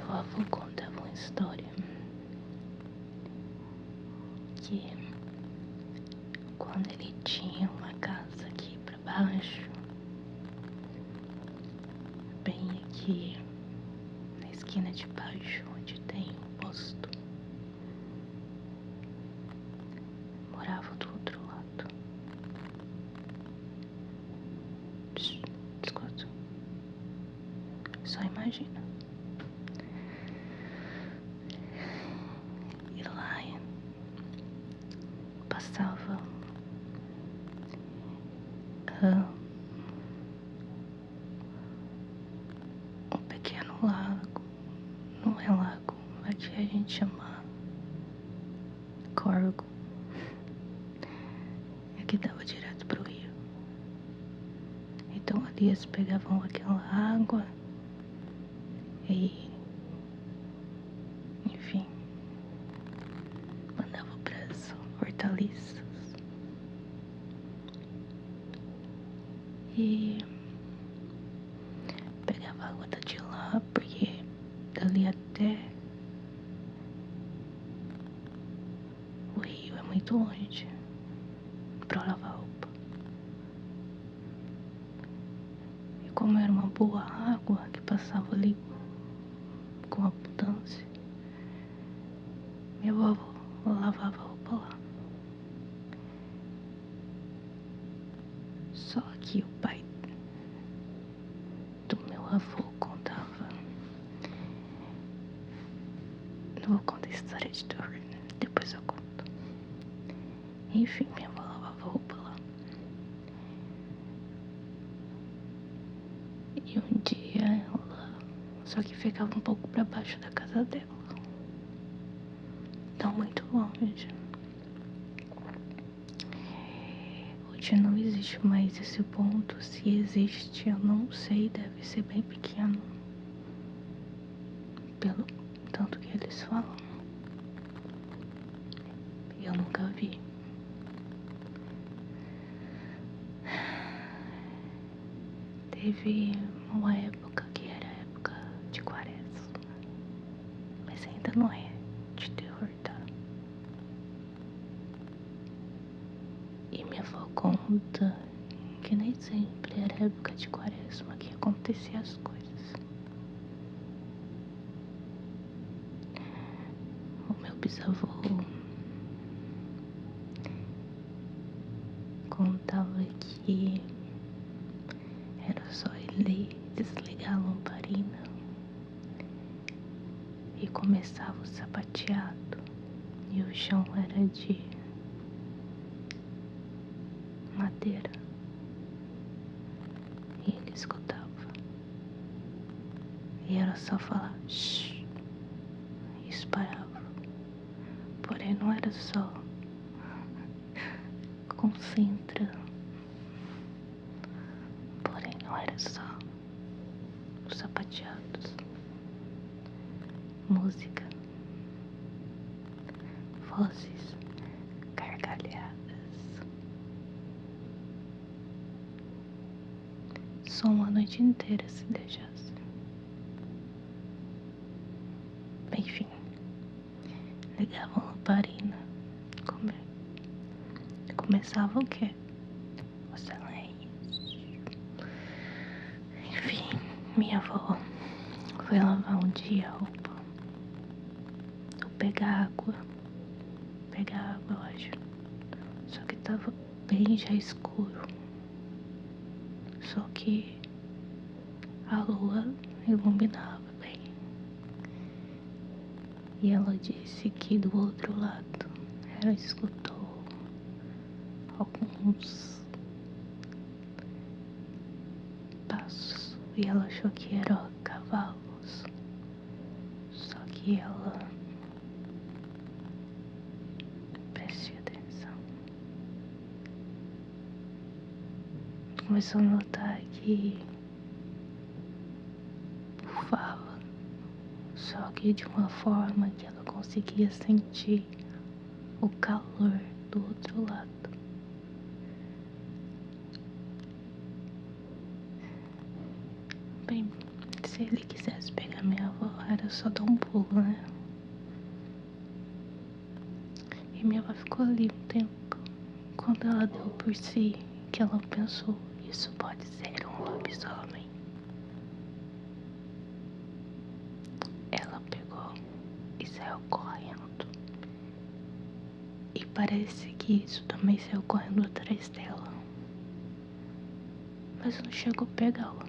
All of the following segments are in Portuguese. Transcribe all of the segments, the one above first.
Meu avô contava uma história que quando ele tinha uma casa aqui pra baixo, bem aqui na esquina de baixo, onde tem um posto, morava do outro lado. Escuta, só imagina. E lá passava um pequeno lago. Não é lago, aqui a gente chama córrego. Aqui dava direto pro rio. Então ali eles pegavam aquela água e, enfim, mandavam pras hortaliças. E pegava água de lá, porque dali até o rio é muito longe pra lavar roupa. E como era uma boa água que passava ali com abundância, meu avô lavava roupa lá. Só que o pai do meu avô contava. Não vou contar a história de dor, depois eu conto. Enfim, minha avó lavava roupa lá. E um dia ela. Só que ficava um pouco pra baixo da casa dela. Não muito longe. Hoje não existe mais esse ponto. Se existe, eu não sei, deve ser bem pequeno. Pelo tanto que eles falam. Eu nunca vi. Teve uma época que era época de quaresma, mas ainda não é de terror, tá? E minha avó conta que nem sempre era época de quaresma que acontecia as coisas. O meu bisavô contava que era só ele desligar a lamparina e começava o sapateado, e o chão era de madeira, e ele escutava, e era só falar shh, e isso parava. Porém não era só concentra, porém não era só os sapateados, música, vozes, gargalhadas, som a noite inteira se deixasse. Enfim, ligavam a lamparina, começava o quê? O silêncio. Enfim, minha avó foi lavar um dia a roupa, ou pegar água, eu acho. Só que tava bem já escuro. Só que a lua iluminava bem. E ela disse que do outro lado ela escutou alguns passos e ela achou que eram cavalos. Só que ela prestou atenção. Começou a notar que bufava, só que de uma forma que ela conseguia sentir o calor do outro lado. Bem, se ele quisesse pegar minha avó, era só dar um pulo, né? E minha avó ficou ali um tempo. Quando ela deu por si, que ela pensou, isso pode ser um lobisomem. Ela pegou e saiu correndo. E parece que isso também saiu correndo atrás dela. Mas não chegou a pegá-la.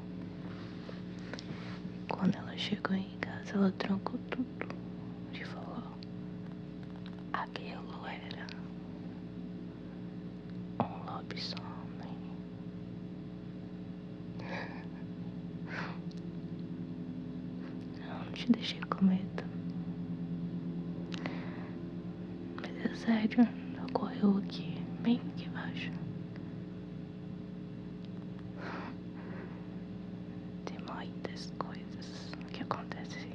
Quando ela chegou em casa, ela trancou tudo e falou: aquilo era um lobisomem. Eu não te deixei com medo. Mas é sério, ocorreu aqui, bem aqui embaixo. Tem muitas coisas que acontecem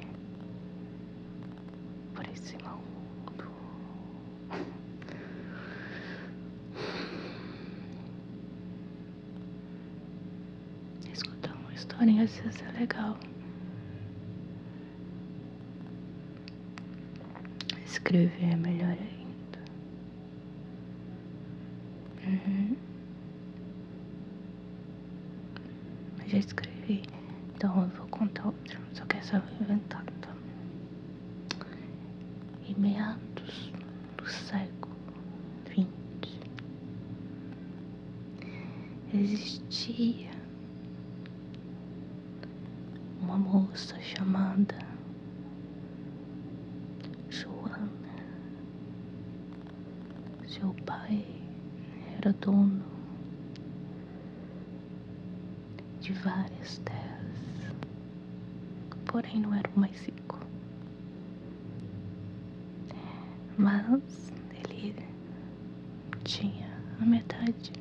por esse mundo. Escutar uma historinha às vezes é legal. Escrever é melhor ainda. Mas já escrevi, então eu vou contar outra. Só que essa eu vou inventar, tá? Em meados do século XX, existia uma moça chamada Joana. Seu pai era dono de várias terras, porém não era o mais rico. Mas ele tinha a metade.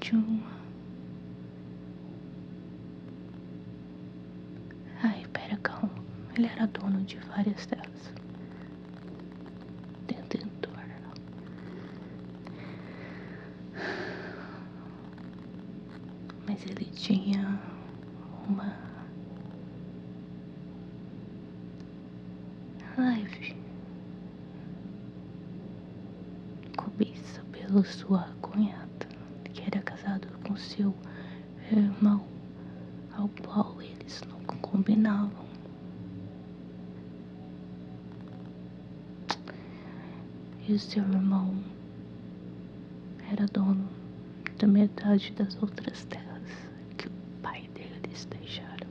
De uma... Ai, pera, calma. Ele era dono de várias terras. Detentor. Mas ele tinha uma leve cobiça pela sua cunhada, que era casado com seu irmão, ao qual eles não combinavam. E o seu irmão era dono da metade das outras terras que o pai deles deixaram.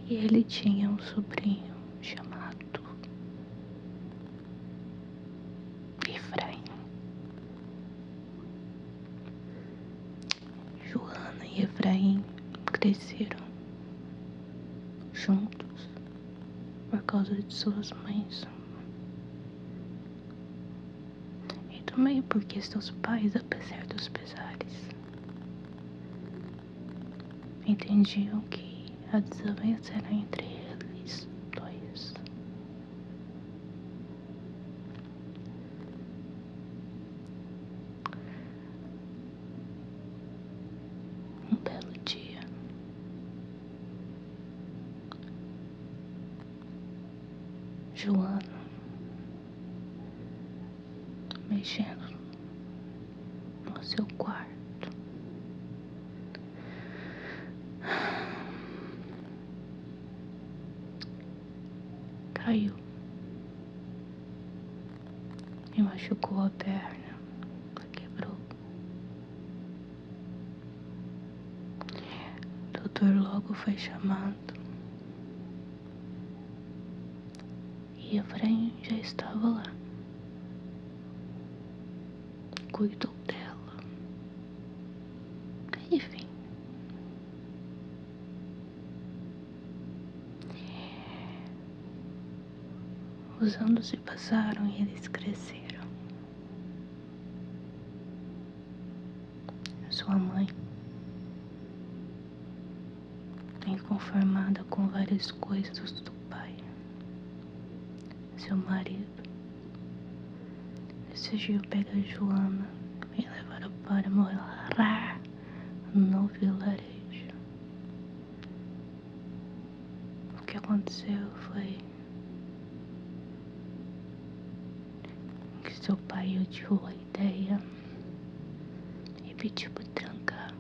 E ele tinha um sobrinho chamado Efraim. Joana e Efraim cresceram juntos por causa de suas mães. E também porque seus pais, apesar dos pesares, entendiam que a desavença era entre eles dois. Um belo dia, Joana, mexendo no seu quarto, caiu e machucou a perna, quebrou. O doutor logo foi chamado e Efraim já estava lá. Cuidou dela. Enfim. Os anos se passaram e eles cresceram. Sua mãe, inconformada com várias coisas do pai, seu marido decidiu pegar a Joana e levar para morar no vilarejo. O que aconteceu foi que seu pai odiou a ideia e pediu para trancar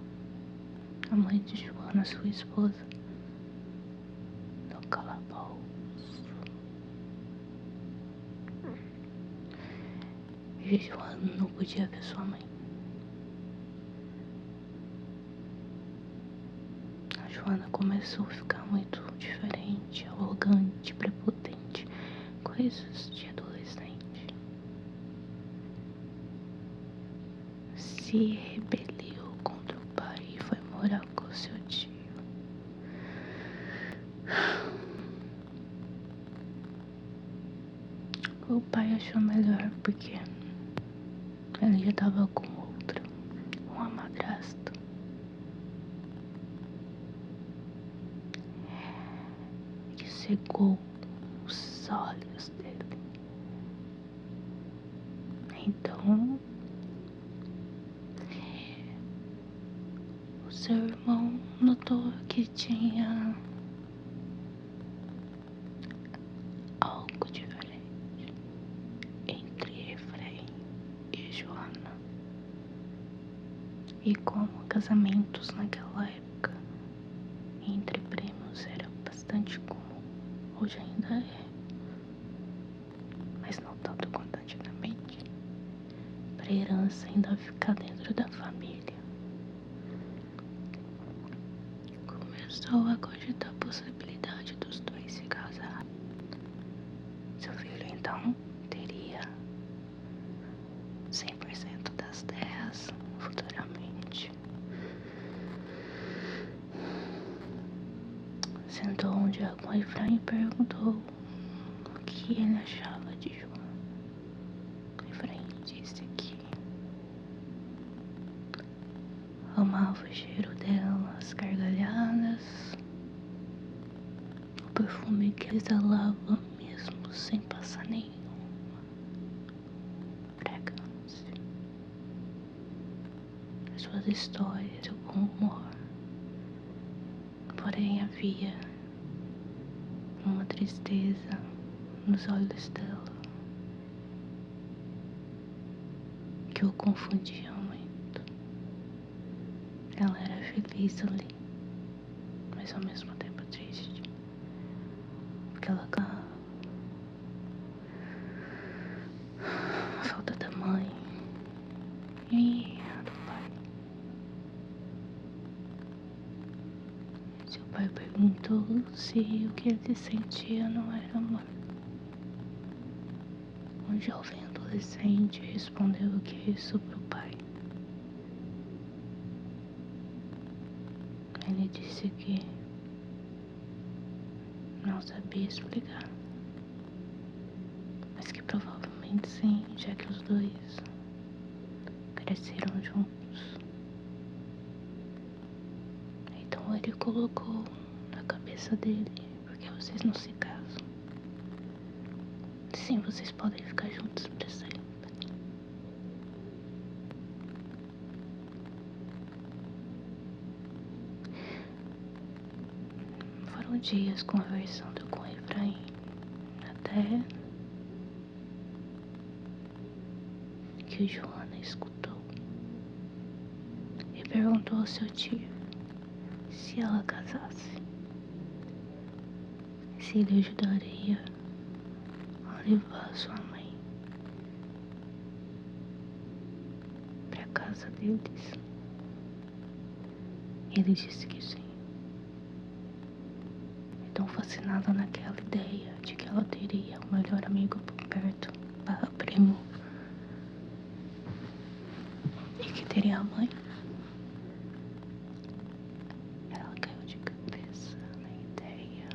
a mãe de Joana, sua esposa, no calabouço. E Joana não podia ver sua mãe. A Joana começou a ficar muito diferente, arrogante, prepotente, coisas de adolescente. Se rebeliou contra o pai e foi morar com seu tio. O pai achou melhor porque ele já tava com outra, uma madrasta. Que cegou os olhos dele. Então, o seu irmão notou que tinha algo diferente entre Efraim e Joana. E como casamentos naquela época entre primos era bastante comum, hoje ainda é, mas não tanto quanto antigamente, para herança ainda ficar dentro da família. Começou a cogitar a possibilidade dos dois se casar. Seu filho então teria 100% das terras futuramente. Sentou um dia com Efraim e perguntou o que ele achava de Joana. Efraim disse que amava o cheiro dela, as gargalhadas, o perfume que exalava mesmo sem passar nenhuma fragrância. As suas histórias, o bom humor. Porém havia uma tristeza nos olhos dela que o confundia muito. Ela era feliz ali, mas ao mesmo tempo triste, porque ela a falta da mãe e a do pai. Seu pai perguntou se o que ele sentia não era amor. Um jovem adolescente respondeu o que é isso pro pai. Ele disse que não sabia explicar, mas que provavelmente sim, já que os dois cresceram juntos. Então ele colocou na cabeça dele: por que vocês não se casam? Sim, vocês podem ficar juntos pra sempre. Foram dias conversando com Efraim, até que Joana escutou e perguntou ao seu tio se ela casasse, se ele ajudaria a levar sua mãe pra casa deles. Ele disse que sim. Tão fascinada naquela ideia de que ela teria o melhor amigo por perto, barra primo, e que teria a mãe. Ela caiu de cabeça na ideia.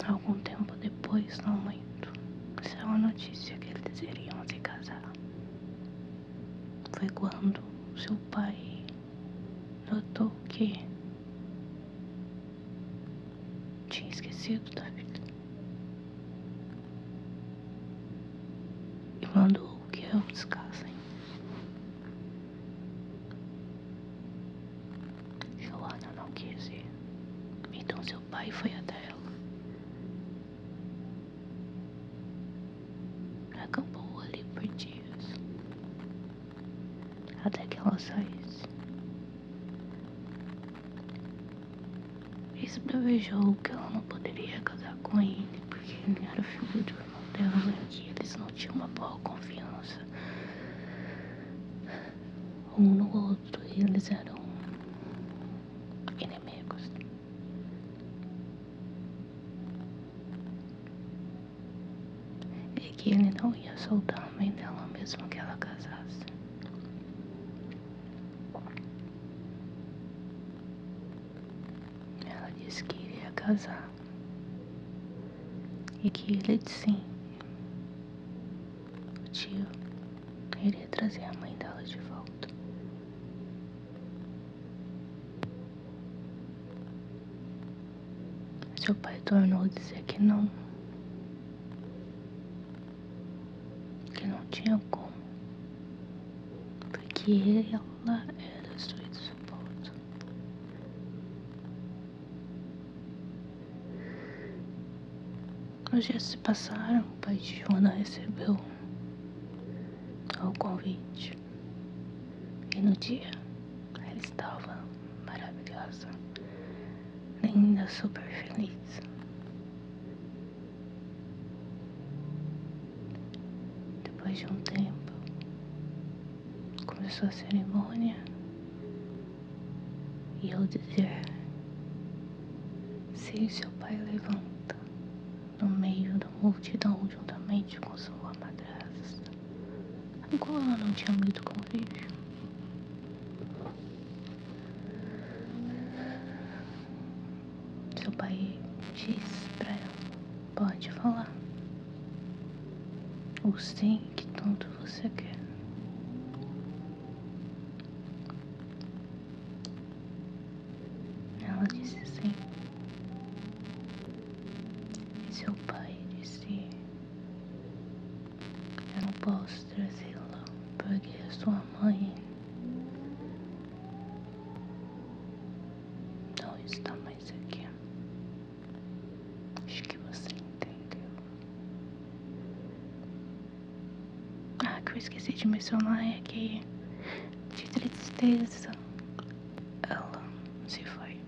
Algum tempo depois, não muito, saiu a notícia que eles iriam se casar. Foi quando seu pai notou que tinha esquecido da filha. descasem. Joana não quis ir, então seu pai foi até ela. Acampou ali por dias, até que ela saísse. Isso prevejou que ela não poderia casar com ele, porque ele era filho do irmão dela e eles não tinham uma boa confiança um no outro, e eles eram inimigos. E que ele não ia soltar a mãe dela mesmo que ela casasse. Ela disse que iria casar e que ele sim, o tio, iria trazer a mãe dela de volta. Seu pai tornou a dizer que não tinha como, porque ela era sua esposa. Os dias se passaram, o pai de Joana recebeu o convite e no dia ela estava maravilhosa, linda, super feliz. Depois de um tempo, começou a cerimônia e ao dizer: se seu pai levanta no meio da multidão juntamente com sua madrasta, agora ela não tinha muito convívio. Seu pai disse pra ela: pode falar o sim que tanto você quer. Ela disse sim. E seu pai disse: eu não posso trazê-la porque a sua mãe não está mais aqui. Acho que você entendeu. Ah, que eu esqueci de mencionar é que, de tristeza, ela se foi.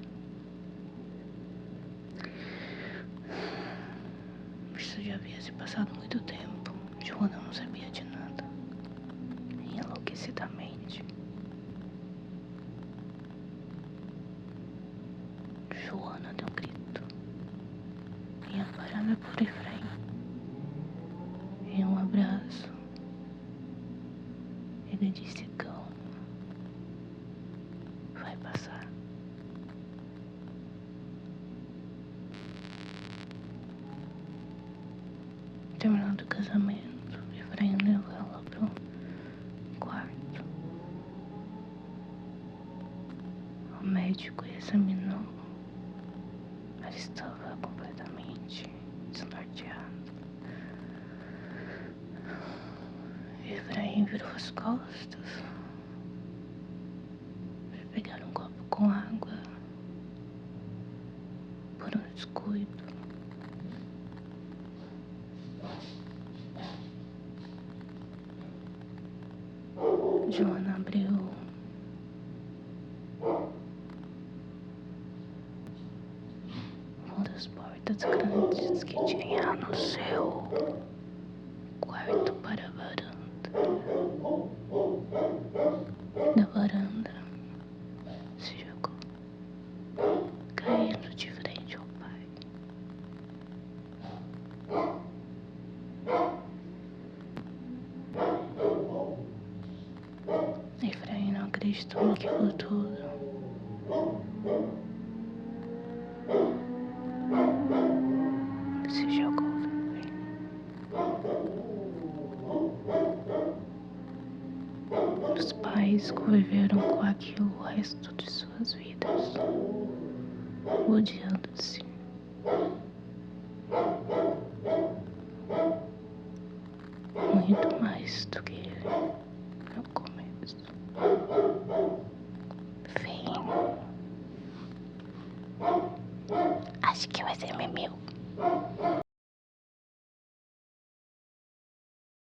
Isso já havia se passado muito tempo. Joana não sabia de nada. Enlouquecidamente, Joana deu um grito e amparada por Efraim. Em um abraço, ele disse: calma, vai passar. Terminando o casamento, Efraim levou ela pro quarto. O médico examinou. Ela estava completamente desnorteada. Efraim virou as costas. Foi pegar um copo com água. Por um descuido, Joana abriu uma das portas grandes que tinha no seu quarto para a varanda. Da varanda se jogou, caindo de frente ao pai. Efraim não acreditou naquilo tudo. Se jogou também. Os pais conviveram com aquilo o resto de suas vidas, odiando-se. Muito mais do que ASMR meu.